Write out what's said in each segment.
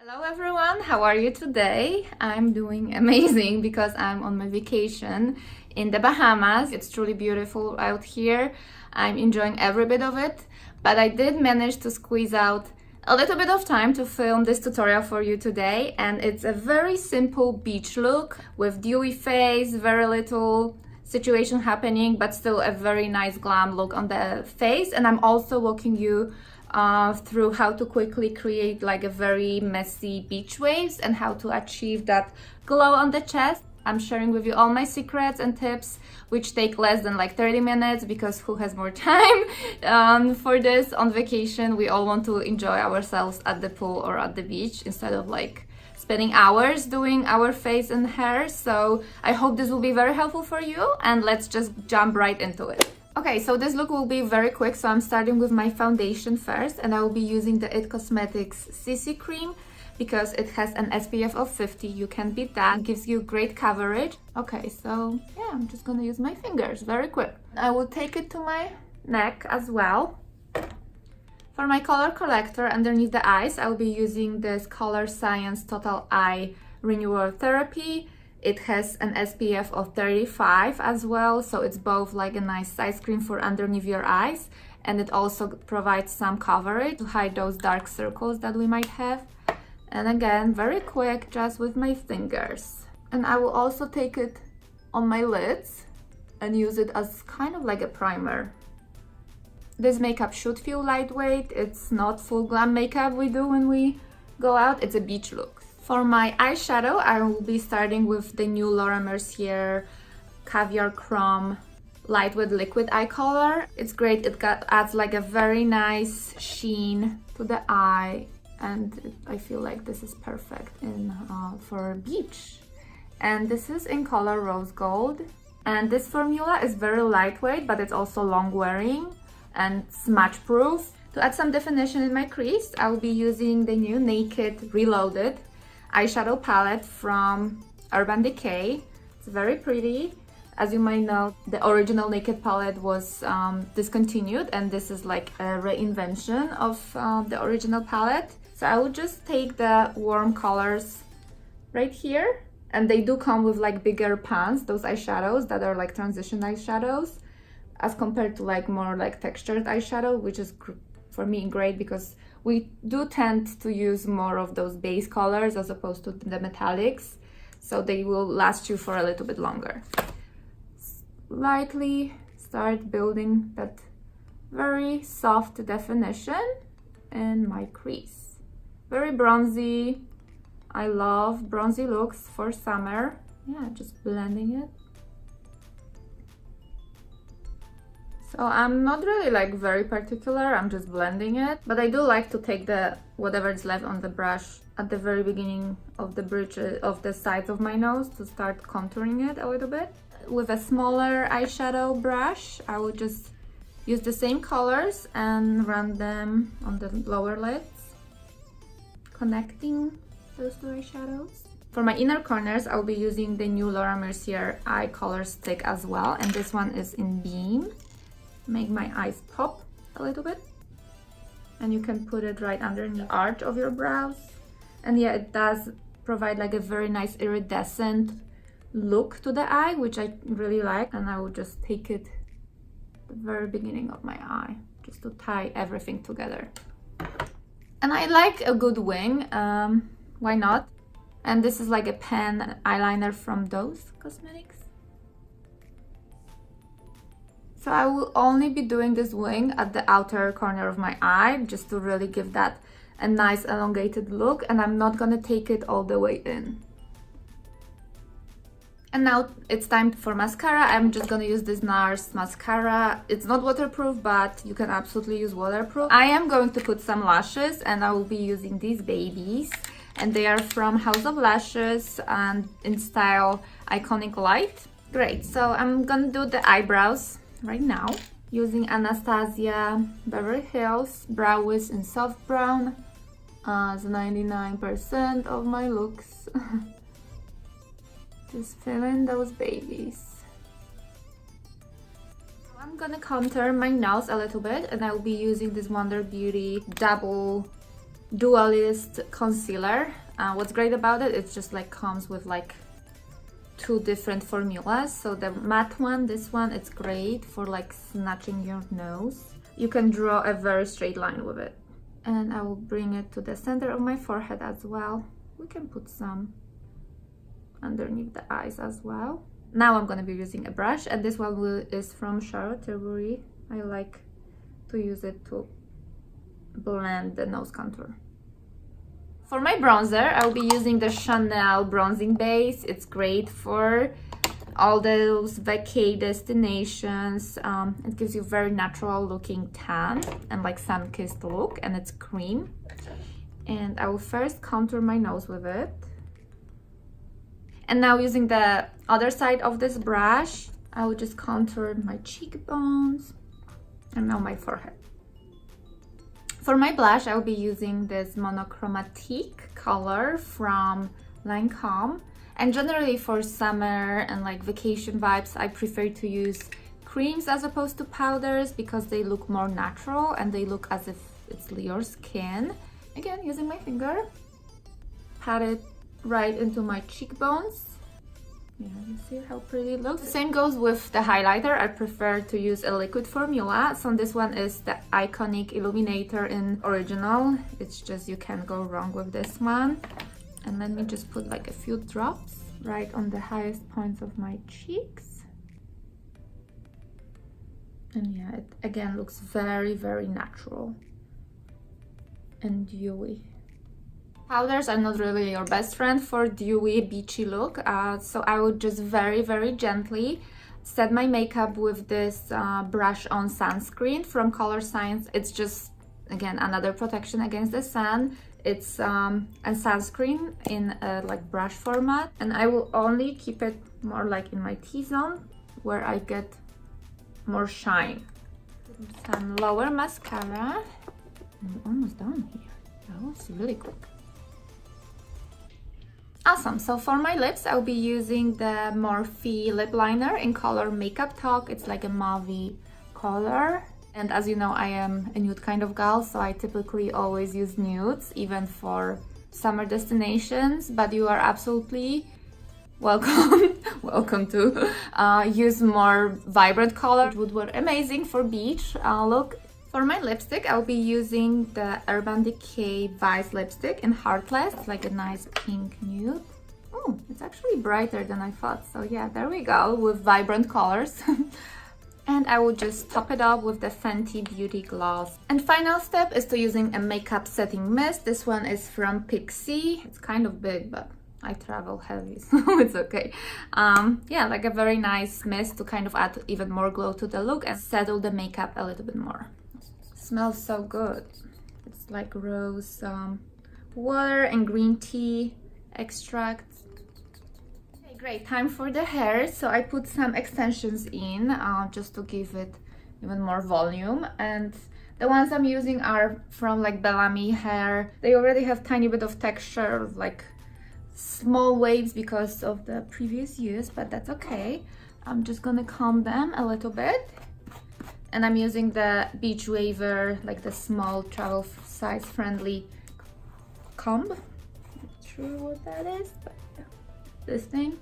Hello everyone, how are you today? I'm doing amazing because I'm on my vacation in the Bahamas. It's truly beautiful out here. I'm enjoying every bit of it, but I did manage to squeeze out a little bit of time to film this tutorial for you today, and it's a very simple beach look with dewy face, very little situation happening, but still a very nice glam look on the face. And I'm also walking you through how to quickly create like a very messy beach waves and how to achieve that glow on the chest. I'm sharing with you all my secrets and tips, which take less than like 30 minutes because who has more time for this on vacation? We all want to enjoy ourselves at the pool or at the beach instead of like spending hours doing our face and hair. So I hope this will be very helpful for you, and let's just jump right into it. Okay, so this look will be very quick, so I'm starting with my foundation first, and I will be using the It Cosmetics CC Cream because it has an SPF of 50. You can't beat that. It gives you great coverage. Okay, so yeah, I'm just gonna use my fingers very quick. I will take it to my neck as well. For my color corrector underneath the eyes, I will be using this Colorescience Total Eye Renewal Therapy. It has an SPF of 35 as well, so it's both like a nice side screen for underneath your eyes, and it also provides some coverage to hide those dark circles that we might have. And again, very quick, just with my fingers. And I will also take it on my lids and use it as kind of like a primer. This makeup should feel lightweight. It's not full glam makeup we do when we go out. It's a beach look. For my eyeshadow, I will be starting with the new Laura Mercier Caviar Chrome Light with Liquid Eye Color. It's great. It adds like a very nice sheen to the eye, and I feel like this is perfect for a beach. And this is in color Rose Gold. And this formula is very lightweight, but it's also long wearing and smudge proof. To add some definition in my crease, I will be using the new Naked Reloaded eyeshadow palette from Urban Decay. It's very pretty. As you might know, the original Naked palette was discontinued, and this is like a reinvention of the original palette. So I will just take the warm colors right here, and they do come with like bigger pans, those eyeshadows that are like transition eyeshadows, as compared to like more like textured eyeshadow, which is for me great because we do tend to use more of those base colors as opposed to the metallics, so they will last you for a little bit longer. Lightly start building that very soft definition in my crease. Very bronzy. I love bronzy looks for summer. Yeah, just blending it. So I'm not really like very particular, I'm just blending it, but I do like to take the whatever is left on the brush at the very beginning of the bridge of the sides of my nose to start contouring it a little bit. With a smaller eyeshadow brush, I will just use the same colors and run them on the lower lids, connecting those two eyeshadows. For my inner corners, I'll be using the new Laura Mercier eye color stick as well, and this one is in Beam. Make my eyes pop a little bit, and you can put it right underneath the arch of your brows. And yeah, it does provide like a very nice iridescent look to the eye, which I really like. And I will just take it at the very beginning of my eye just to tie everything together. And I like a good wing, why not? And this is like a pen eyeliner from Doucce Cosmetics. So I will only be doing this wing at the outer corner of my eye, just to really give that a nice elongated look, and I'm not gonna take it all the way in. And now it's time for mascara. I'm just gonna use this NARS mascara. It's not waterproof, but you can absolutely use waterproof. I am going to put some lashes, and I will be using these babies, and they are from House of Lashes and in style Iconic Light. Great, so I'm gonna do the eyebrows right now using Anastasia Beverly Hills Brow Wiz in soft brown as 99% of my looks. Just fill in those babies. I'm gonna contour my nose a little bit, and I'll be using this Wonder Beauty double Dualist concealer. What's great about it, it's just like comes with like 2 different formulas. So the matte one, this one, it's great for like snatching your nose. You can draw a very straight line with it. And I will bring it to the center of my forehead as well. We can put some underneath the eyes as well. Now I'm gonna be using a brush, and this one is from Tillbury. I like to use it to blend the nose contour. For my bronzer, I'll be using the Chanel bronzing base. It's great for all those vacay destinations. It gives you very natural looking tan and like sun-kissed look, and it's cream. And I will first contour my nose with it. And now using the other side of this brush, I will just contour my cheekbones and now my forehead. For my blush, I will be using this Monochromatique color from Lancome. And generally for summer and like vacation vibes, I prefer to use creams as opposed to powders because they look more natural and they look as if it's your skin. Again, using my finger, pat it right into my cheekbones. Yeah, you see how pretty it looks. The same goes with the highlighter. I prefer to use a liquid formula. So this one is the iconic Illuminator in original. It's just, you can't go wrong with this one. And let me just put like a few drops right on the highest points of my cheeks. And yeah, it again looks very, very natural and dewy. Powders are not really your best friend for dewy, beachy look. So I would just very, very gently set my makeup with this brush on sunscreen from Colorescience. It's just, again, another protection against the sun. It's a sunscreen in a like brush format, and I will only keep it more like in my T-zone where I get more shine. Some lower mascara. I'm almost done here. That was really quick. Awesome, so for my lips, I'll be using the Morphe lip liner in color Makeup Talk. It's like a mauve color. And as you know, I am a nude kind of gal, so I typically always use nudes, even for summer destinations. But you are absolutely welcome to use more vibrant color. It would work amazing for beach look. For my lipstick, I'll be using the Urban Decay Vice lipstick in Heartless. It's like a nice pink nude. Oh, it's actually brighter than I thought. So yeah, there we go, with vibrant colors. And I will just top it up with the Fenty Beauty Gloss. And final step is to using a makeup setting mist. This one is from Pixi. It's kind of big, but I travel heavy, so it's okay. Yeah, like a very nice mist to kind of add even more glow to the look and settle the makeup a little bit more. Smells so good. It's like rose water and green tea extract. Okay, great. Time for the hair. So I put some extensions in just to give it even more volume. And the ones I'm using are from like Bellamy hair. They already have tiny bit of texture, like small waves because of the previous use, but that's okay. I'm just gonna comb them a little bit. And I'm using the Beachwaver, like the small travel size friendly comb. Not sure what that is, but yeah, this thing.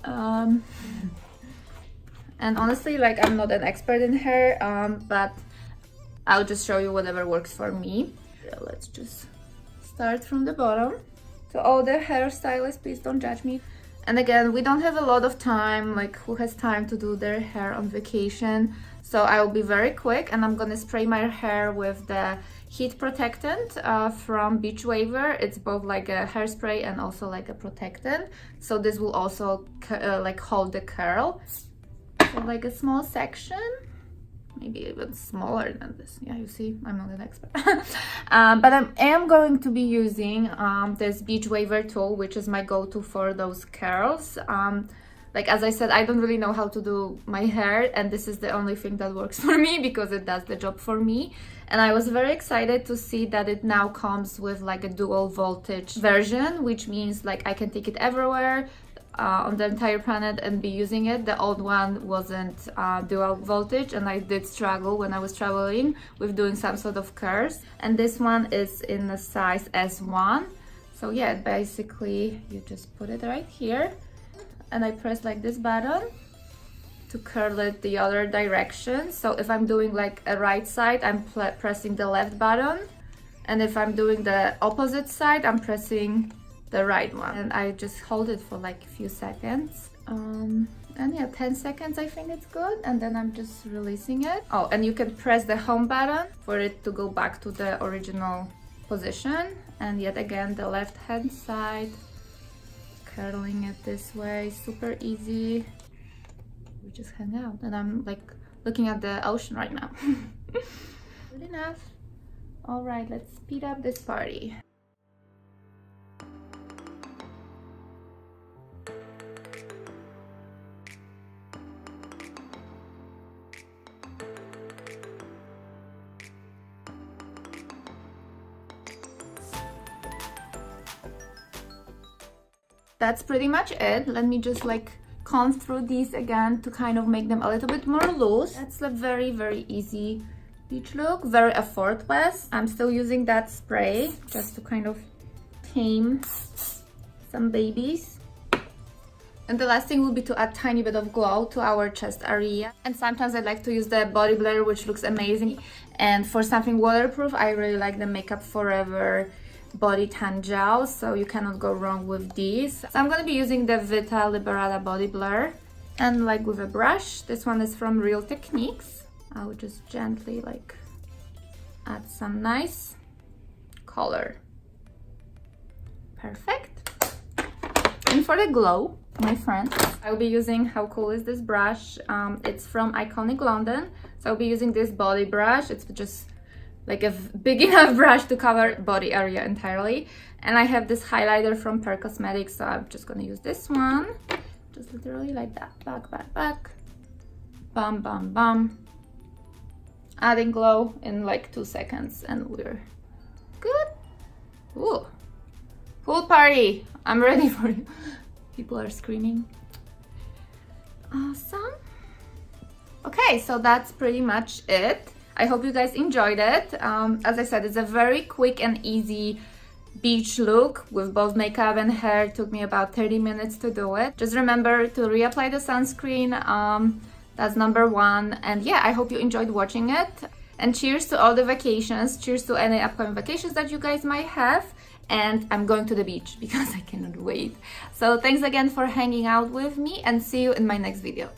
And honestly, like I'm not an expert in hair, but I'll just show you whatever works for me. So let's just start from the bottom. So all the hairstylists, please don't judge me. And again, we don't have a lot of time, like who has time to do their hair on vacation? So I will be very quick, and I'm gonna spray my hair with the Heat Protectant from Beachwaver. It's both like a hairspray and also like a protectant. So this will also like hold the curl. So like a small section, maybe even smaller than this. Yeah, you see, I'm not an expert. But I am going to be using this Beachwaver tool, which is my go-to for those curls. Like as I said, I don't really know how to do my hair, and this is the only thing that works for me because it does the job for me. And I was very excited to see that it now comes with like a dual voltage version, which means like I can take it everywhere. on the entire planet and be using it. The old one wasn't dual voltage, and I did struggle when I was traveling with doing some sort of curls. And this one is in the size S1. So yeah, basically you just put it right here, and I press like this button to curl it the other direction. So if I'm doing like a right side, I'm pressing the left button, and if I'm doing the opposite side, I'm pressing the right one. And I just hold it for like a few seconds. And yeah, 10 seconds I think it's good, and then I'm just releasing it. Oh, and you can press the home button for it to go back to the original position. And yet again, the left hand side, curling it this way, super easy. We just hang out, and I'm like looking at the ocean right now. Good enough. All right, let's speed up this party. That's pretty much it. Let me just like comb through these again to kind of make them a little bit more loose. That's a very, very easy beach look, very effortless. I'm still using that spray just to kind of tame some babies. And the last thing will be to add a tiny bit of glow to our chest area. And sometimes I like to use the body blender, which looks amazing. And for something waterproof, I really like the Makeup Forever body tan gel, so you cannot go wrong with these. So I'm going to be using the Vita Liberata body blur, and like with a brush, this one is from Real Techniques. I will just gently like add some nice color. Perfect. And for the glow, my friends, I'll be using, how cool is this brush? It's from Iconic London, so I'll be using this body brush. It's just like a big enough brush to cover body area entirely. And I have this highlighter from Per Cosmetics, so I'm just gonna use this one. Just literally like that, back, back, back. Bum, bum, bum. Adding glow in like 2 seconds, and we're good. Ooh, pool party. I'm ready for you. People are screaming. Awesome. Okay, so that's pretty much it. I hope you guys enjoyed it. As I said, it's a very quick and easy beach look with both makeup and hair. It took me about 30 minutes to do it. Just remember to reapply the sunscreen. That's number one. And yeah, I hope you enjoyed watching it. And cheers to all the vacations. Cheers to any upcoming vacations that you guys might have. And I'm going to the beach because I cannot wait. So thanks again for hanging out with me, and see you in my next video.